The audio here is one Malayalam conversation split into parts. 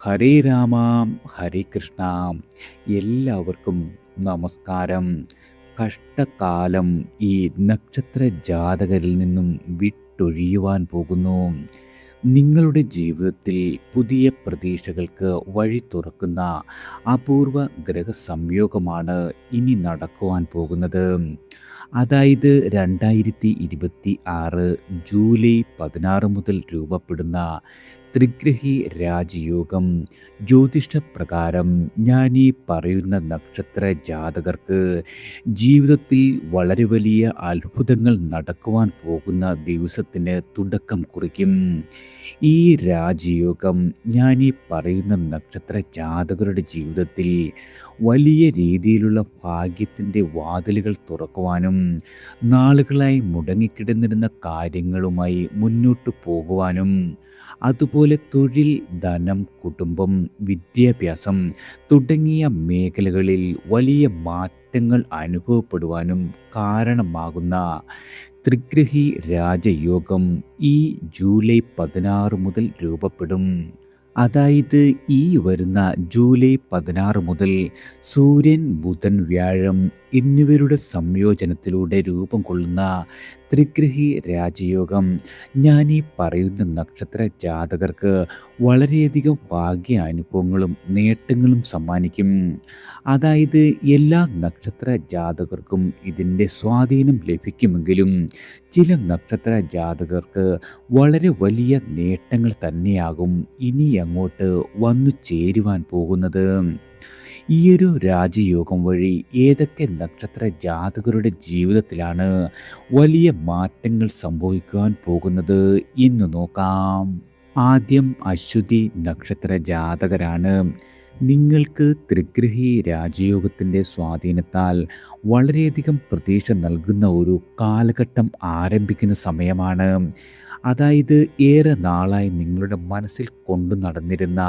ഹരേ രാമ, ഹരേ കൃഷ്ണ. എല്ലാവർക്കും നമസ്കാരം. കഷ്ടകാലം ഈ നക്ഷത്ര ജാതകരിൽ നിന്നും വിട്ടൊഴിയുവാൻ പോകുന്നു. നിങ്ങളുടെ ജീവിതത്തിൽ പുതിയ പ്രതീക്ഷകൾക്ക് വഴി തുറക്കുന്ന അപൂർവ ഗ്രഹസംയോഗമാണ് ഇനി നടക്കുവാൻ പോകുന്നത്. അതായത് 2026 ജൂലൈ 16 മുതൽ രൂപപ്പെടുന്ന ത്രിഗ്രഹി രാജയോഗം. ജ്യോതിഷപ്രകാരം ഞാൻ ഈ പറയുന്ന നക്ഷത്ര ജാതകർക്ക് ജീവിതത്തിൽ വളരെ വലിയ അത്ഭുതങ്ങൾ നടക്കുവാൻ പോകുന്ന ദിവസത്തിന് തുടക്കം കുറിക്കും. ഈ രാജയോഗം ഞാൻ ഈ പറയുന്ന നക്ഷത്ര ജാതകരുടെ ജീവിതത്തിൽ വലിയ രീതിയിലുള്ള ഭാഗ്യത്തിൻ്റെ വാതിലുകൾ തുറക്കുവാനും നാളുകളായി മുടങ്ങിക്കിടന്നിരുന്ന കാര്യങ്ങളുമായി മുന്നോട്ട് പോകുവാനും, അതുപോലെ തൊഴിൽ, ധനം, കുടുംബം, വിദ്യാഭ്യാസം തുടങ്ങിയ മേഖലകളിൽ വലിയ മാറ്റങ്ങൾ അനുഭവപ്പെടുവാനും കാരണമാകുന്ന ത്രിഗ്രഹി രാജയോഗം ഈ ജൂലൈ 16 മുതൽ രൂപപ്പെടും. അതായത് ഈ വരുന്ന ജൂലൈ 16 മുതൽ സൂര്യൻ, ബുധൻ, വ്യാഴം എന്നിവരുടെ സംയോജനത്തിലൂടെ രൂപം കൊള്ളുന്ന ത്രിഗ്രഹി രാജയോഗം ഞാൻ ഈ പറയുന്ന നക്ഷത്ര ജാതകർക്ക് വളരെയധികം ഭാഗ്യ അനുഭവങ്ങളും നേട്ടങ്ങളും സമ്മാനിക്കും. അതായത് എല്ലാ നക്ഷത്ര ജാതകർക്കും ഇതിൻ്റെ സ്വാധീനം ലഭിക്കുമെങ്കിലും ചില നക്ഷത്ര ജാതകർക്ക് വളരെ വലിയ നേട്ടങ്ങൾ തന്നെയാകും ഇനി അങ്ങോട്ട് വന്നു ചേരുവാൻ പോകുന്നത്. ഈയൊരു രാജയോഗം വഴി ഏതൊക്കെ നക്ഷത്ര ജാതകരുടെ ജീവിതത്തിലാണ് വലിയ മാറ്റങ്ങൾ സംഭവിക്കുവാൻ പോകുന്നത് എന്ന് നോക്കാം. ആദ്യം അശ്വതി നക്ഷത്ര ജാതകരാണ്. നിങ്ങൾക്ക് ത്രിഗ്രഹി രാജയോഗത്തിൻ്റെ സ്വാധീനത്താൽ വളരെയധികം പ്രതീക്ഷ നൽകുന്ന ഒരു കാലഘട്ടം ആരംഭിക്കുന്ന സമയമാണ്. അതായത് ഏറെ നാളായി നിങ്ങളുടെ മനസ്സിൽ കൊണ്ടു നടന്നിരുന്ന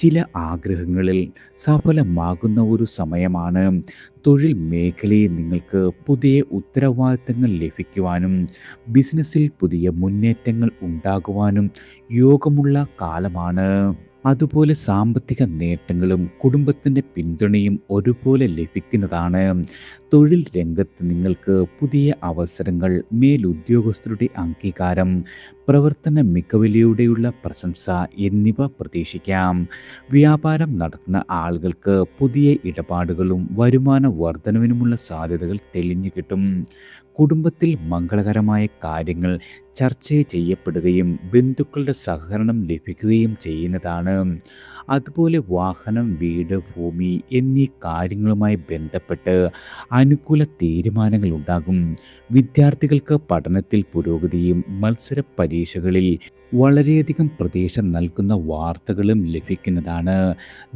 ചില ആഗ്രഹങ്ങളിൽ സഫലമാകുന്ന ഒരു സമയമാണ്. തൊഴിൽ മേഖലയിൽ നിങ്ങൾക്ക് പുതിയ ഉത്തരവാദിത്തങ്ങൾ ലഭിക്കുവാനും ബിസിനസ്സിൽ പുതിയ മുന്നേറ്റങ്ങൾ ഉണ്ടാകുവാനും യോഗമുള്ള കാലമാണ്. അതുപോലെ സാമ്പത്തിക നേട്ടങ്ങളും കുടുംബത്തിൻ്റെ പിന്തുണയും ഒരുപോലെ ലഭിക്കുന്നതാണ്. തൊഴിൽ രംഗത്ത് നിങ്ങൾക്ക് പുതിയ അവസരങ്ങൾ, മേലുദ്യോഗസ്ഥരുടെ അംഗീകാരം, പ്രവർത്തന മികവിലൂടെയുള്ള പ്രശംസ എന്നിവ പ്രതീക്ഷിക്കാം. വ്യാപാരം നടത്തുന്ന ആളുകൾക്ക് പുതിയ ഇടപാടുകളും വരുമാന വർധനവിനുമുള്ള സാധ്യതകൾ തെളിഞ്ഞു കിട്ടും. കുടുംബത്തിൽ മംഗളകരമായ കാര്യങ്ങൾ ചർച്ച ചെയ്യപ്പെടുകയും ബന്ധുക്കളുടെ സഹകരണം ലഭിക്കുകയും ചെയ്യുന്നതാണ്. അതുപോലെ വാഹനം, വീട്, ഭൂമി എന്നീ കാര്യങ്ങളുമായി ബന്ധപ്പെട്ട് അനുകൂല തീരുമാനങ്ങൾ ഉണ്ടാകും. വിദ്യാർത്ഥികൾക്ക് പഠനത്തിൽ പുരോഗതിയും മത്സര പരീക്ഷകളിൽ വളരെയധികം പ്രതീക്ഷ നൽകുന്ന വാർത്തകളും ലഭിക്കുന്നതാണ്.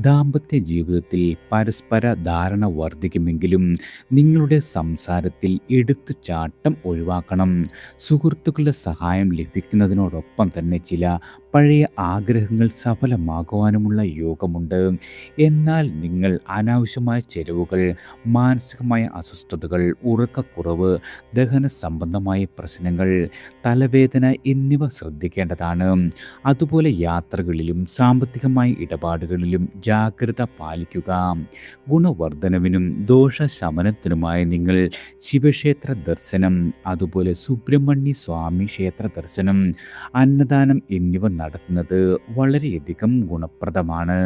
ദാമ്പത്യ ജീവിതത്തിൽ പരസ്പര ധാരണ വർദ്ധിക്കുമെങ്കിലും നിങ്ങളുടെ സംസാരത്തിൽ എടുത്തുചാട്ടം ഒഴിവാക്കണം. സുഹൃത്തുക്കളുടെ സഹായം ലഭിക്കുന്നതിനോടൊപ്പം തന്നെ ചില പഴയ ആഗ്രഹങ്ങൾ സഫലമാകുവാനുമുള്ള യോഗമുണ്ട്. എന്നാൽ നിങ്ങൾ അനാവശ്യമായ ചെലവുകൾ, മാനസികമായ അസ്വസ്ഥതകൾ, ഉറക്കക്കുറവ്, ദഹന സംബന്ധമായ പ്രശ്നങ്ങൾ, തലവേദന എന്നിവ ശ്രദ്ധിക്കേണ്ടതാണ്. അതുപോലെ യാത്രകളിലും സാമ്പത്തികമായ ഇടപാടുകളിലും ജാഗ്രത പാലിക്കുക. ഗുണവർദ്ധനവിനും ദോഷശമനത്തിനുമായി നിങ്ങൾ ശിവക്ഷേത്ര ദർശനം, അതുപോലെ സുബ്രഹ്മണ്യ സ്വാമി ക്ഷേത്ര ദർശനം, അന്നദാനം എന്നിവ നടത്തുന്നത് വളരെയധികം ഗുണപ്രദമാണ്.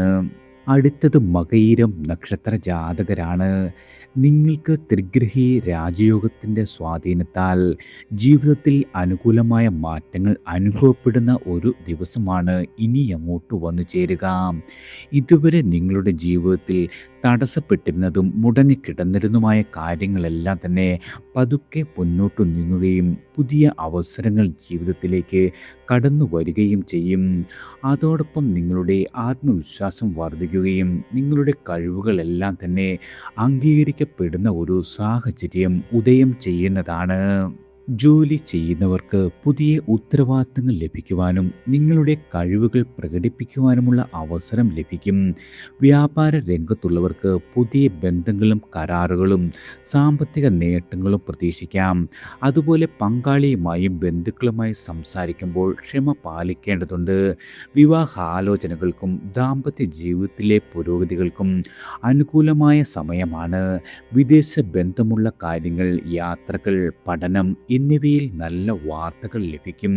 അടുത്തത് മകയിരം നക്ഷത്ര ജാതകരാണ്. നിങ്ങൾക്ക് ത്രിഗ്രഹി രാജയോഗത്തിൻ്റെ സ്വാധീനത്താൽ ജീവിതത്തിൽ അനുകൂലമായ മാറ്റങ്ങൾ അനുഭവപ്പെടുന്ന ഒരു ദിവസമാണ് ഇനി അങ്ങോട്ട് വന്നു ചേരുക. ഇതുവരെ നിങ്ങളുടെ ജീവിതത്തിൽ തടസ്സപ്പെട്ടിരുന്നതും മുടങ്ങിക്കിടന്നിരുന്നതുമായ കാര്യങ്ങളെല്ലാം തന്നെ പതുക്കെ മുന്നോട്ട് നീങ്ങുകയും പുതിയ അവസരങ്ങൾ ജീവിതത്തിലേക്ക് കടന്നു വരികയും ചെയ്യും. അതോടൊപ്പം നിങ്ങളുടെ ആത്മവിശ്വാസം വർദ്ധിക്കുകയും നിങ്ങളുടെ കഴിവുകളെല്ലാം തന്നെ അംഗീകരിക്കപ്പെടുന്ന ഒരു സാഹചര്യം ഉദയം ചെയ്യുന്നതാണ്. ജോലി ചെയ്യുന്നവർക്ക് പുതിയ ഉത്തരവാദിത്തങ്ങൾ ലഭിക്കുവാനും നിങ്ങളുടെ കഴിവുകൾ പ്രകടിപ്പിക്കുവാനുമുള്ള അവസരം ലഭിക്കും. വ്യാപാര രംഗത്തുള്ളവർക്ക് പുതിയ ബന്ധങ്ങളും കരാറുകളും സാമ്പത്തിക നേട്ടങ്ങളും പ്രതീക്ഷിക്കാം. അതുപോലെ പങ്കാളിയുമായും ബന്ധുക്കളുമായി സംസാരിക്കുമ്പോൾ ക്ഷമ പാലിക്കേണ്ടതുണ്ട്. വിവാഹാലോചനകൾക്കും ദാമ്പത്യ ജീവിതത്തിലെ പുരോഗതികൾക്കും അനുകൂലമായ സമയമാണ്. വിദേശ ബന്ധമുള്ള കാര്യങ്ങൾ, യാത്രകൾ, പഠനം എന്നിവയിൽ നല്ല വാർത്തകൾ ലഭിക്കും.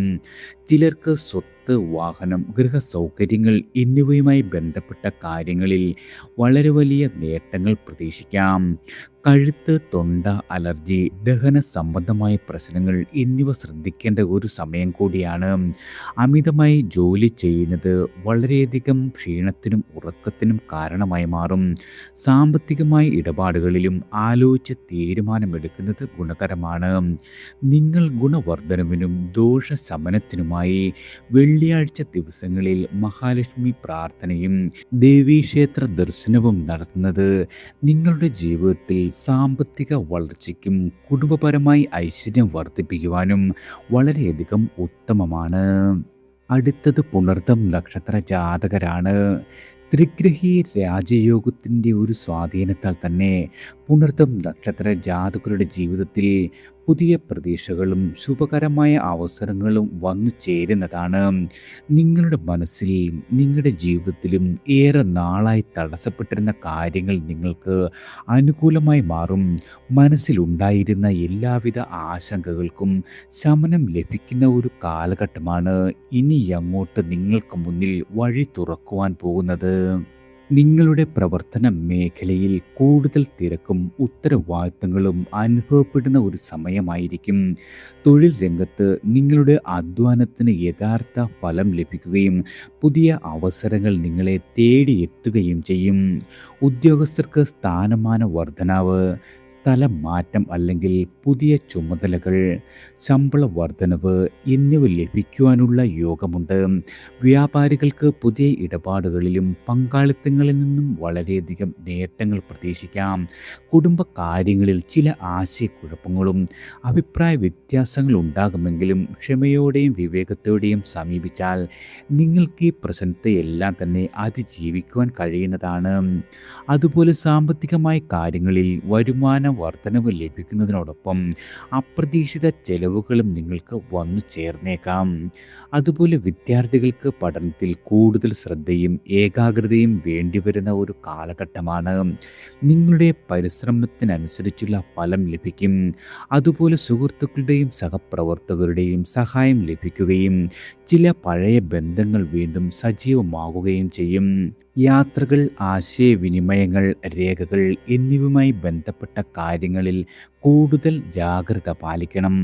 ചിലർക്ക് സ്വത്ത്, വാഹനം, ഗൃഹസൗകര്യങ്ങൾ എന്നിവയുമായി ബന്ധപ്പെട്ട കാര്യങ്ങളിൽ വളരെ വലിയ നേട്ടങ്ങൾ പ്രതീക്ഷിക്കാം. കഴുത്ത്, തൊണ്ട അലർജി, ദഹന സംബന്ധമായ പ്രശ്നങ്ങൾ എന്നിവ ശ്രദ്ധിക്കേണ്ട ഒരു സമയം കൂടിയാണ്. അമിതമായി ജോലി ചെയ്യുന്നത് വളരെയധികം ക്ഷീണത്തിനും ഉറക്കത്തിനും കാരണമായി മാറും. സാമ്പത്തികമായ ഇടപാടുകളിലും ആലോചിച്ച് തീരുമാനമെടുക്കുന്നത് ഗുണകരമാണ്. നിങ്ങൾ ഗുണവർദ്ധനവിനും ദോഷശമനത്തിനുമായി വെള്ളിയാഴ്ച ദിവസങ്ങളിൽ മഹാലക്ഷ്മി പ്രാർത്ഥനയും ദേവീക്ഷേത്ര ദർശനവും നടത്തുന്നത് നിങ്ങളുടെ ജീവിതത്തിൽ സാമ്പത്തിക വളർച്ചയ്ക്കും കുടുംബപരമായി ഐശ്വര്യം വർദ്ധിപ്പിക്കുവാനും വളരെയധികം ഉത്തമമാണ്. അടുത്തത് പുണർതം നക്ഷത്ര ജാതകരാണ്. ത്രിഗ്രഹി രാജയോഗത്തിൻ്റെ ഒരു സ്വാധീനത്താൽ തന്നെ പുണർതം നക്ഷത്ര ജാതകരുടെ ജീവിതത്തിൽ പുതിയ പ്രതീക്ഷകളും ശുഭകരമായ അവസരങ്ങളും വന്നു ചേരുന്നതാണ്. നിങ്ങളുടെ മനസ്സിൽ, നിങ്ങളുടെ ജീവിതത്തിലും ഏറെ നാളായി തടസ്സപ്പെട്ടിരുന്ന കാര്യങ്ങൾ നിങ്ങൾക്ക് അനുകൂലമായി മാറും. മനസ്സിലുണ്ടായിരുന്ന എല്ലാവിധ ആശങ്കകൾക്കും ശമനം ലഭിക്കുന്ന ഒരു കാലഘട്ടമാണ് ഇനി അങ്ങോട്ട് നിങ്ങൾക്ക് മുന്നിൽ വഴി തുറക്കുവാൻ പോകുന്നത്. നിങ്ങളുടെ പ്രവർത്തന മേഖലയിൽ കൂടുതൽ തിരക്കും ഉത്തരവാദിത്തങ്ങളും അനുഭവപ്പെടുന്ന ഒരു സമയമായിരിക്കും. തൊഴിൽ രംഗത്ത് നിങ്ങളുടെ അധ്വാനത്തിന് യഥാർത്ഥ ഫലം ലഭിക്കുകയും പുതിയ അവസരങ്ങൾ നിങ്ങളെ തേടിയെത്തുകയും ചെയ്യും. ഉദ്യോഗസ്ഥർക്ക് സ്ഥാനമാന വർധനാവ്, സ്ഥലം മാറ്റം അല്ലെങ്കിൽ പുതിയ ചുമതലകൾ, ശമ്പള വർധനവ് എന്നിവ ലഭിക്കുവാനുള്ള യോഗമുണ്ട്. വ്യാപാരികൾക്ക് പുതിയ ഇടപാടുകളിലും പങ്കാളിത്തങ്ങളിൽ നിന്നും വളരെയധികം നേട്ടങ്ങൾ പ്രതീക്ഷിക്കാം. കുടുംബകാര്യങ്ങളിൽ ചില ആശയക്കുഴപ്പങ്ങളും അഭിപ്രായ വ്യത്യാസങ്ങൾ ഉണ്ടാകുമെങ്കിലും ക്ഷമയോടെയും വിവേകത്തോടെയും സമീപിച്ചാൽ നിങ്ങൾക്ക് ഈ പ്രശ്നത്തെയെല്ലാം തന്നെ അതിജീവിക്കുവാൻ കഴിയുന്നതാണ്. അതുപോലെ സാമ്പത്തികമായ കാര്യങ്ങളിൽ വരുമാന വർധനവ് ലഭിക്കുന്നതിനോടൊപ്പം അപ്രതീക്ഷിത ചെലവുകളും നിങ്ങൾക്ക് വന്നു ചേർന്നേക്കാം. അതുപോലെ വിദ്യാർത്ഥികൾക്ക് പഠനത്തിൽ കൂടുതൽ ശ്രദ്ധയും ഏകാഗ്രതയും വേണ്ടിവരുന്ന ഒരു കാലഘട്ടമാണ്. നിങ്ങളുടെ പരിശ്രമത്തിനനുസരിച്ചുള്ള ഫലം ലഭിക്കും. അതുപോലെ സുഹൃത്തുക്കളുടെയും സഹപ്രവർത്തകരുടെയും സഹായം ലഭിക്കുകയും ചില പഴയ ബന്ധങ്ങൾ വീണ്ടും സജീവമാകുകയും ചെയ്യും. യാത്രകൾ, ആശയവിനിമയങ്ങൾ, രേഖകൾ എന്നിവയുമായി ബന്ധപ്പെട്ട കാര്യങ്ങളിൽ കൂടുതൽ ജാഗ്രത പാലിക്കണം.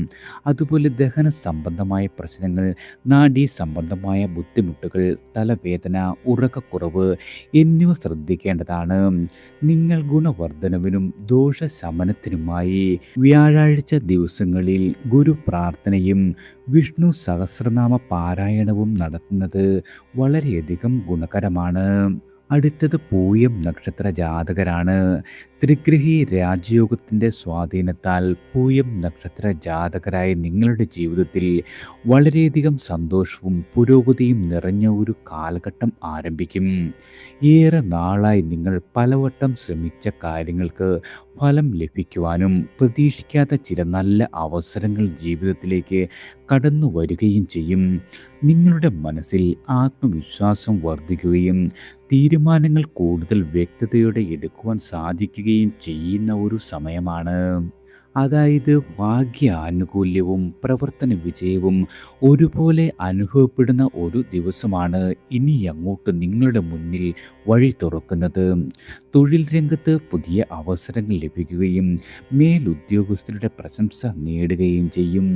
അതുപോലെ ദഹന സംബന്ധമായ പ്രശ്നങ്ങൾ, നാഡീ സംബന്ധമായ ബുദ്ധിമുട്ടുകൾ, തലവേദന, ഉറക്കക്കുറവ് എന്നിവ ശ്രദ്ധിക്കേണ്ടതാണ്. നിങ്ങൾ ഗുണവർദ്ധനവിനും ദോഷശമനത്തിനുമായി വ്യാഴാഴ്ച ദിവസങ്ങളിൽ ഗുരു പ്രാർത്ഥനയും വിഷ്ണു സഹസ്രനാമ പാരായണവും നടത്തുന്നത് വളരെയധികം ഗുണകരമാണ്. അടുത്തത് പൂയം നക്ഷത്ര ജാതകരാണ്. ത്രിഗ്രഹി രാജയോഗത്തിൻ്റെ സ്വാധീനത്താൽ പൂയം നക്ഷത്ര ജാതകരായ നിങ്ങളുടെ ജീവിതത്തിൽ വളരെയധികം സന്തോഷവും പുരോഗതിയും നിറഞ്ഞ ഒരു കാലഘട്ടം ആരംഭിക്കും. ഏറെ നാളായി നിങ്ങൾ പലവട്ടം ശ്രമിച്ച കാര്യങ്ങൾക്ക് ഫലം ലഭിക്കുവാനും പ്രതീക്ഷിക്കാത്ത ചില നല്ല അവസരങ്ങൾ ജീവിതത്തിലേക്ക് കടന്നു വരികയും ചെയ്യും. നിങ്ങളുടെ മനസ്സിൽ ആത്മവിശ്വാസം വർദ്ധിക്കുകയും തീരുമാനങ്ങൾ കൂടുതൽ വ്യക്തതയോടെ എടുക്കുവാൻ സാധിക്കുകയും ചെയ്യുന്ന ഒരു സമയമാണ്. അതായത് ഭാഗ്യാനുകൂല്യവും പ്രവർത്തന വിജയവും ഒരുപോലെ അനുഭവപ്പെടുന്ന ഒരു ദിവസമാണ് ഇനി അങ്ങോട്ട് നിങ്ങളുടെ മുന്നിൽ വഴി തുറക്കുന്നത്. തൊഴിൽ രംഗത്ത് പുതിയ അവസരങ്ങൾ ലഭിക്കുകയും മേലുദ്യോഗസ്ഥരുടെ പ്രശംസ നേടുകയും ചെയ്യും.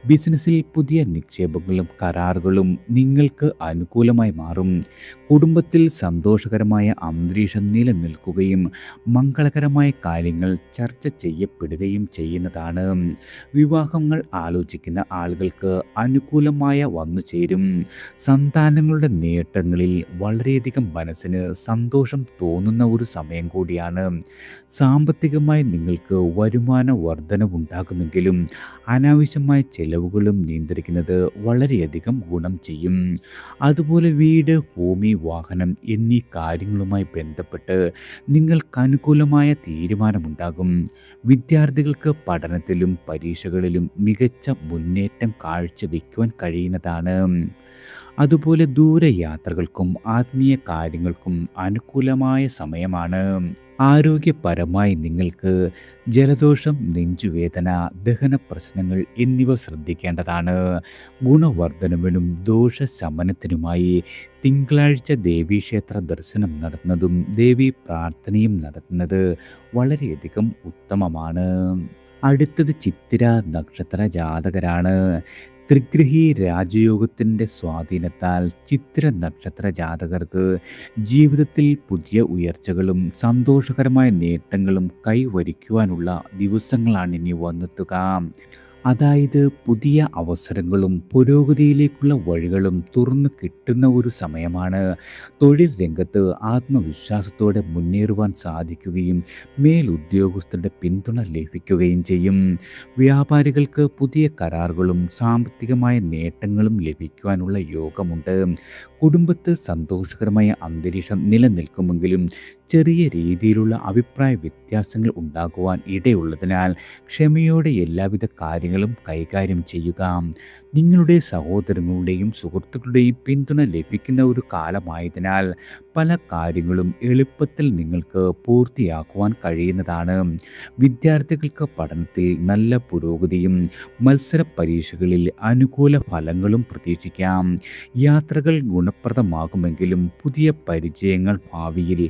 ബിസിനസ്സിൽ പുതിയ നിക്ഷേപങ്ങളും കരാറുകളും നിങ്ങൾക്ക് അനുകൂലമായി മാറും. കുടുംബത്തിൽ സന്തോഷകരമായ അന്തരീക്ഷം നിലനിൽക്കുകയും മംഗളകരമായ കാര്യങ്ങൾ ചർച്ച ചെയ്യപ്പെടുകയും ചെയ്യും. ചെയ്യുന്നതാണ്. വിവാഹങ്ങൾ ആലോചിക്കുന്ന ആളുകൾക്ക് അനുകൂലമായ വന്നു ചേരും. സന്താനങ്ങളുടെ നേട്ടങ്ങളിൽ വളരെയധികം മനസ്സിന് സന്തോഷം തോന്നുന്ന ഒരു സമയം കൂടിയാണ്. സാമ്പത്തികമായി നിങ്ങൾക്ക് വരുമാന വർധനവുണ്ടാകുമെങ്കിലും അനാവശ്യമായ ചെലവുകളും നിയന്ത്രിക്കുന്നത് വളരെയധികം ഗുണം ചെയ്യും. അതുപോലെ വീട്, ഭൂമി, വാഹനം എന്നീ കാര്യങ്ങളുമായി ബന്ധപ്പെട്ട് നിങ്ങൾക്ക് അനുകൂലമായ തീരുമാനമുണ്ടാകും. വിദ്യാർത്ഥികൾക്ക് പഠനത്തിലും പരീക്ഷകളിലും മികച്ച മുന്നേറ്റം കാഴ്ചവെക്കുവാൻ കഴിയുന്നതാണ്. അതുപോലെ ദൂരയാത്രകൾക്കും ആത്മീയ കാര്യങ്ങൾക്കും അനുകൂലമായ സമയമാണ്. ആരോഗ്യപരമായി നിങ്ങൾക്ക് ജലദോഷം, നെഞ്ചുവേദന, ദഹന പ്രശ്നങ്ങൾ എന്നിവ ശ്രദ്ധിക്കേണ്ടതാണ്. ഗുണവർദ്ധനവിനും ദോഷശമനത്തിനുമായി തിങ്കളാഴ്ച ദേവീക്ഷേത്ര ദർശനം നടത്തുന്നതും ദേവീ പ്രാർത്ഥനയും നടത്തുന്നത് വളരെയധികം ഉത്തമമാണ്. അടുത്തത് ചിത്തിര നക്ഷത്ര ജാതകരാണ്. ത്രിഗ്രഹി രാജയോഗത്തിൻ്റെ സ്വാധീനത്താൽ ചിത്തിര നക്ഷത്ര ജാതകർക്ക് ജീവിതത്തിൽ പുതിയ ഉയർച്ചകളും സന്തോഷകരമായ നേട്ടങ്ങളും കൈവരിക്കുവാനുള്ള ദിവസങ്ങളാണ് ഇനി വന്നെത്തുക. അതായത് പുതിയ അവസരങ്ങളും പുരോഗതിയിലേക്കുള്ള വഴികളും തുറന്നു കിട്ടുന്ന ഒരു സമയമാണ്. തൊഴിൽ രംഗത്ത് ആത്മവിശ്വാസത്തോടെ മുന്നേറുവാൻ സാധിക്കുകയും മേലുദ്യോഗസ്ഥരുടെ പിന്തുണ ലഭിക്കുകയും ചെയ്യും. വ്യാപാരികൾക്ക് പുതിയ കരാറുകളും സാമ്പത്തികമായ നേട്ടങ്ങളും ലഭിക്കുവാനുള്ള യോഗമുണ്ട്. കുടുംബത്ത് സന്തോഷകരമായ അന്തരീക്ഷം നിലനിൽക്കുമെങ്കിലും ചെറിയ രീതിയിലുള്ള അഭിപ്രായ വ്യത്യാസങ്ങൾ ഉണ്ടാകുവാൻ ഇടയുള്ളതിനാൽ ക്ഷമയോടെ എല്ലാവിധ കാര്യങ്ങളും കൈകാര്യം ചെയ്യുക. നിങ്ങളുടെ സഹോദരങ്ങളുടെയും സുഹൃത്തുക്കളുടെയും പിന്തുണ ലഭിക്കുന്ന ഒരു കാലമായതിനാൽ പല കാര്യങ്ങളും എളുപ്പത്തിൽ നിങ്ങൾക്ക് പൂർത്തിയാക്കുവാൻ കഴിയുന്നതാണ്. വിദ്യാർത്ഥികൾക്ക് പഠനത്തിൽ നല്ല പുരോഗതിയും മത്സര പരീക്ഷകളിൽ അനുകൂല ഫലങ്ങളും പ്രതീക്ഷിക്കാം. യാത്രകൾ ഗുണപ്രദമാകുമെങ്കിലും പുതിയ പരിചയങ്ങൾ ഭാവിയിൽ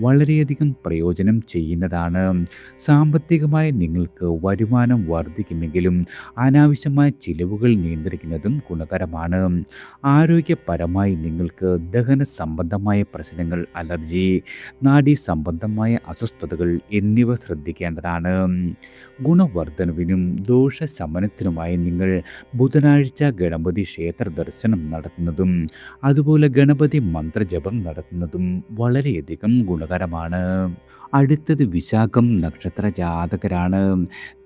വളരെയധികം പ്രയോജനം ചെയ്യുന്നതാണ്. സാമ്പത്തികമായി നിങ്ങൾക്ക് വരുമാനം വർദ്ധിക്കുമെങ്കിലും അനാവശ്യമായ ചിലവുകൾ നിയന്ത്രിക്കുന്നതും ഗുണകരമാണ്. ആരോഗ്യപരമായി നിങ്ങൾക്ക് ദഹന സംബന്ധമായ പ്രശ്നങ്ങൾ, അലർജി, നാഡീ സംബന്ധമായ അസ്വസ്ഥതകൾ എന്നിവ ശ്രദ്ധിക്കേണ്ടതാണ്. ഗുണവർദ്ധനവിനും ദോഷശമനത്തിനുമായി നിങ്ങൾ ബുധനാഴ്ച ഗണപതി ക്ഷേത്ര ദർശനം നടത്തുന്നതും അതുപോലെ ഗണപതി മന്ത്രജപം നടത്തുന്നതും വളരെയധികം ഗുണകരമാണ്. അടുത്തത് വിശാഖം നക്ഷത്ര ജാതകരാണ്.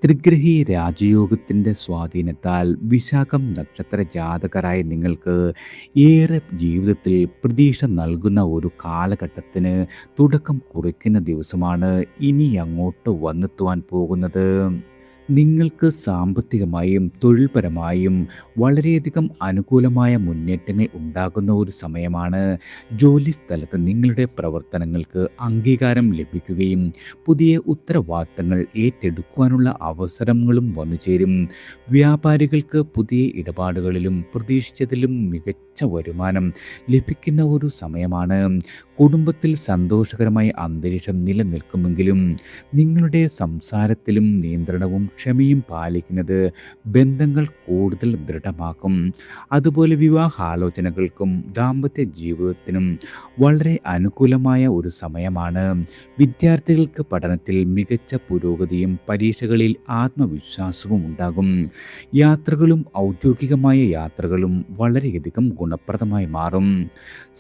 ത്രിഗ്രഹി രാജയോഗത്തിൻ്റെ സ്വാധീനത്താൽ വിശാഖം നക്ഷത്ര ജാതകരായ നിങ്ങൾക്ക് ഏറെ ജീവിതത്തിൽ പ്രതീക്ഷ നൽകുന്ന ഒരു കാലഘട്ടത്തിന് തുടക്കം കുറിക്കുന്ന ദിവസമാണ് ഇനി അങ്ങോട്ട് വന്നെത്തുവാൻ പോകുന്നത്. നിങ്ങൾക്ക് സാമ്പത്തികമായും തൊഴിൽപരമായും വളരെയധികം അനുകൂലമായ മുന്നേറ്റങ്ങൾ ഉണ്ടാകുന്ന ഒരു സമയമാണ്. ജോലിസ്ഥലത്ത് നിങ്ങളുടെ പ്രവർത്തനങ്ങൾക്ക് അംഗീകാരം ലഭിക്കുകയും പുതിയ ഉത്തരവാദിത്തങ്ങൾ ഏറ്റെടുക്കുവാനുള്ള അവസരങ്ങളും വന്നുചേരും. വ്യാപാരികൾക്ക് പുതിയ ഇടപാടുകളിലും പ്രതീക്ഷിച്ചതിലും മികച്ച വരുമാനം ലഭിക്കുന്ന ഒരു സമയമാണ്. കുടുംബത്തിൽ സന്തോഷകരമായ അന്തരീക്ഷം നിലനിൽക്കുമെങ്കിലും നിങ്ങളുടെ സംസാരത്തിലും നിയന്ത്രണവും ക്ഷമയും പാലിക്കുന്നത് ബന്ധങ്ങൾ കൂടുതൽ ദൃഢമാക്കും. അതുപോലെ വിവാഹാലോചനകൾക്കും ദാമ്പത്യ ജീവിതത്തിനും വളരെ അനുകൂലമായ ഒരു സമയമാണ്. വിദ്യാർത്ഥികൾക്ക് പഠനത്തിൽ മികച്ച പുരോഗതിയും പരീക്ഷകളിൽ ആത്മവിശ്വാസവും ഉണ്ടാകും. യാത്രകളും ഔദ്യോഗികമായ യാത്രകളും വളരെയധികം ഗുണപ്രദമായി മാറും.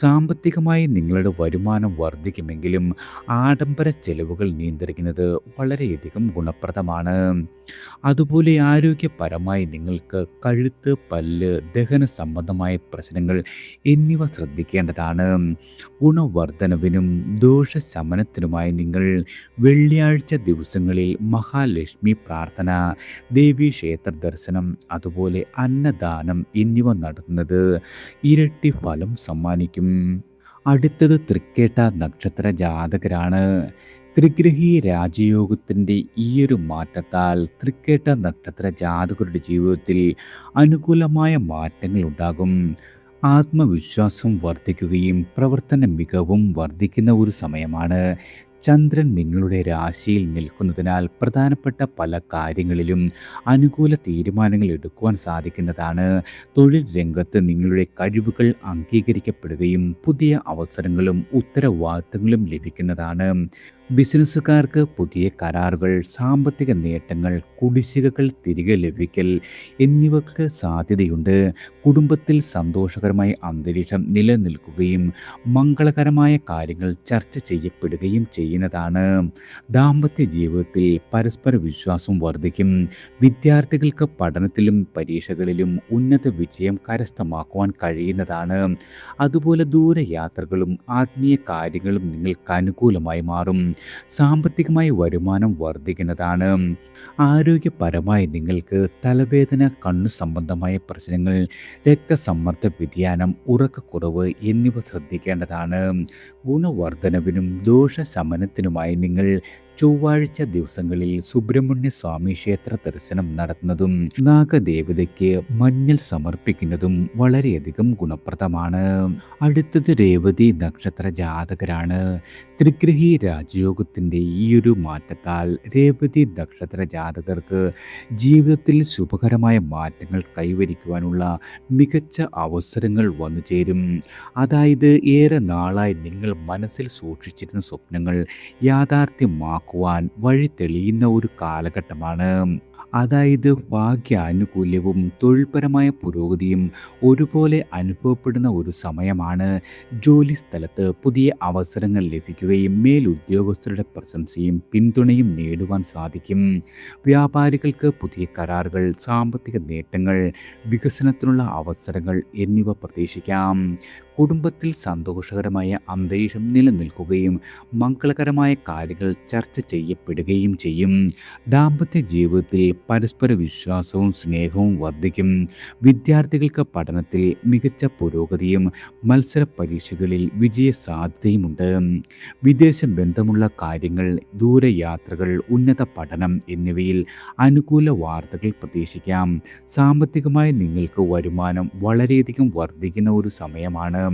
സാമ്പത്തികമായി നിങ്ങളുടെ വരുമാനം വർദ്ധിക്കുമെങ്കിലും ആഡംബര ചെലവുകൾ നിയന്ത്രിക്കുന്നത് വളരെയധികം ഗുണപ്രദമാണ്. അതുപോലെ ആരോഗ്യപരമായി നിങ്ങൾക്ക് കഴുത്ത്, പല്ല്, ദഹന സംബന്ധമായ പ്രശ്നങ്ങൾ എന്നിവ ശ്രദ്ധിക്കേണ്ടതാണ്. ഗുണവർദ്ധനവിനും ദോഷശമനത്തിനുമായി നിങ്ങൾ വെള്ളിയാഴ്ച ദിവസങ്ങളിൽ മഹാലക്ഷ്മി പ്രാർത്ഥന, ദേവീക്ഷേത്ര ദർശനം, അതുപോലെ അന്നദാനം എന്നിവ നടത്തുന്നത് ഇരട്ടി ഫലം സമ്മാനിക്കും. അടുത്തത് തൃക്കേട്ട നക്ഷത്ര ജാതകരാണ്. ത്രിഗ്രഹി രാജയോഗത്തിൻ്റെ ഈയൊരു മാറ്റത്താൽ തൃക്കേട്ട നക്ഷത്ര ജാതകരുടെ ജീവിതത്തിൽ അനുകൂലമായ മാറ്റങ്ങൾ ഉണ്ടാകും. ആത്മവിശ്വാസം വർദ്ധിക്കുകയും പ്രവർത്തന മികവും വർദ്ധിക്കുന്ന ഒരു സമയമാണ്. ചന്ദ്രൻ നിങ്ങളുടെ രാശിയിൽ നിൽക്കുന്നതിനാൽ പ്രധാനപ്പെട്ട പല കാര്യങ്ങളിലും അനുകൂല തീരുമാനങ്ങൾ എടുക്കുവാൻ സാധിക്കുന്നതാണ്. തൊഴിൽ രംഗത്ത് നിങ്ങളുടെ കഴിവുകൾ അംഗീകരിക്കപ്പെടുകയും പുതിയ അവസരങ്ങളും ഉത്തരവാദിത്തങ്ങളും ലഭിക്കുന്നതാണ്. ബിസിനസ്സുകാർക്ക് പുതിയ കരാറുകൾ, സാമ്പത്തിക നേട്ടങ്ങൾ, കുടിശ്ശികകൾ തിരികെ ലഭിക്കൽ എന്നിവയ്ക്ക് സാധ്യതയുണ്ട്. കുടുംബത്തിൽ സന്തോഷകരമായ അന്തരീക്ഷം നിലനിൽക്കുകയും മംഗളകരമായ കാര്യങ്ങൾ ചർച്ച ചെയ്യപ്പെടുകയും ചെയ്യുന്നതാണ്. ദാമ്പത്യ ജീവിതത്തിൽ പരസ്പര വിശ്വാസം വർദ്ധിക്കും. വിദ്യാർത്ഥികൾക്ക് പഠനത്തിലും പരീക്ഷകളിലും ഉന്നത വിജയം കരസ്ഥമാക്കുവാൻ കഴിയുന്നതാണ്. അതുപോലെ ദൂരയാത്രകളും ആത്മീയ കാര്യങ്ങളും നിങ്ങൾക്ക് അനുകൂലമായി മാറും. സാമ്പത്തികമായി വരുമാനം വർദ്ധിക്കുന്നതാണ്. ആരോഗ്യപരമായി നിങ്ങൾക്ക് തലവേദന, കണ്ണു സംബന്ധമായ പ്രശ്നങ്ങൾ, രക്തസമ്മർദ്ദ വ്യതിയാനം, ഉറക്കക്കുറവ് എന്നിവ ശ്രദ്ധിക്കേണ്ടതാണ്. ഗുണവർദ്ധനവിനും ദോഷശമനത്തിനുമായി നിങ്ങൾ ചൊവ്വാഴ്ച ദിവസങ്ങളിൽ സുബ്രഹ്മണ്യ സ്വാമി ക്ഷേത്ര ദർശനം നടത്തുന്നതും നാഗദേവതയ്ക്ക് മഞ്ഞൾ സമർപ്പിക്കുന്നതും വളരെയധികം ഗുണപ്രദമാണ്. അടുത്തത് രേവതി നക്ഷത്ര ജാതകരാണ്. ത്രിഗ്രഹി രാജയോഗത്തിൻ്റെ ഈയൊരു മാറ്റത്താൽ രേവതി നക്ഷത്ര ജാതകർക്ക് ജീവിതത്തിൽ ശുഭകരമായ മാറ്റങ്ങൾ കൈവരിക്കുവാനുള്ള മികച്ച അവസരങ്ങൾ വന്നു ചേരും. അതായത് ഏറെ നാളായി നിങ്ങൾ മനസ്സിൽ സൂക്ഷിച്ചിരുന്ന സ്വപ്നങ്ങൾ യാഥാർത്ഥ്യമാക്കുവാൻ വഴി തെളിയുന്ന ഒരു കാലഘട്ടമാണ്. അതായത് ഭാഗ്യാനുകൂല്യവും തൊഴിൽപരമായ പുരോഗതിയും ഒരുപോലെ അനുഭവപ്പെടുന്ന ഒരു സമയമാണ്. ജോലി സ്ഥലത്ത് പുതിയ അവസരങ്ങൾ ലഭിക്കുകയും മേലുദ്യോഗസ്ഥരുടെ പ്രശംസയും പിന്തുണയും നേടുവാൻ സാധിക്കും. വ്യാപാരികൾക്ക് പുതിയ കരാറുകൾ, സാമ്പത്തിക നേട്ടങ്ങൾ, വികസനത്തിനുള്ള അവസരങ്ങൾ എന്നിവ പ്രതീക്ഷിക്കാം. കുടുംബത്തിൽ സന്തോഷകരമായ അന്തരീക്ഷം നിലനിൽക്കുകയും മംഗളകരമായ കാര്യങ്ങൾ ചർച്ച ചെയ്യപ്പെടുകയും ചെയ്യും. ദാമ്പത്യ ജീവിതത്തിൽ പരസ്പര വിശ്വാസവും സ്നേഹവും വർദ്ധിക്കും. വിദ്യാർത്ഥികൾക്ക് പഠനത്തിൽ മികച്ച പുരോഗതിയും മത്സര പരീക്ഷകളിൽ വിജയ സാധ്യതയുമുണ്ട്. വിദേശ ബന്ധമുള്ള കാര്യങ്ങൾ, ദൂരയാത്രകൾ, ഉന്നത പഠനം എന്നിവയിൽ അനുകൂല വാർത്തകൾ പ്രതീക്ഷിക്കാം. സാമ്പത്തികമായി നിങ്ങൾക്ക് വരുമാനം വളരെയധികം വർദ്ധിക്കുന്ന ഒരു സമയമാണ്.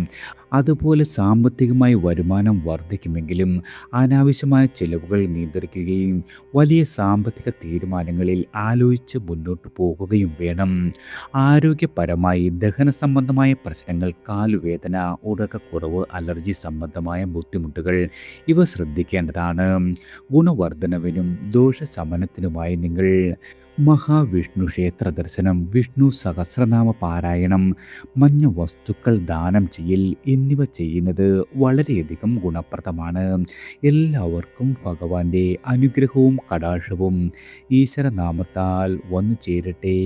അതുപോലെ സാമ്പത്തികമായി വരുമാനം വർദ്ധിക്കുമെങ്കിലും അനാവശ്യമായ ചെലവുകൾ നിയന്ത്രിക്കുകയും വലിയ സാമ്പത്തിക തീരുമാനങ്ങളിൽ ആലോചിച്ച് മുന്നോട്ട് പോകുകയും വേണം. ആരോഗ്യപരമായി ദഹന സംബന്ധമായ പ്രശ്നങ്ങൾ, കാലുവേദന, ഉറക്കക്കുറവ്, അലർജി സംബന്ധമായ ബുദ്ധിമുട്ടുകൾ ഇവ ശ്രദ്ധിക്കേണ്ടതാണ്. ഗുണവർദ്ധനവിനും ദോഷശമനത്തിനുമായി നിങ്ങൾ മഹാവിഷ്ണു ക്ഷേത്ര ദർശനം, വിഷ്ണു സഹസ്രനാമ പാരായണം, മഞ്ഞ വസ്തുക്കൾ ദാനം ചെയ്യൽ എന്നിവ ചെയ്യുന്നത് വളരെയധികം ഗുണപ്രദമാണ്. എല്ലാവർക്കും ഭഗവാന്റെ അനുഗ്രഹവും കടാക്ഷവും ഈശ്വരനാമത്താൽ വന്നു ചേരട്ടെ.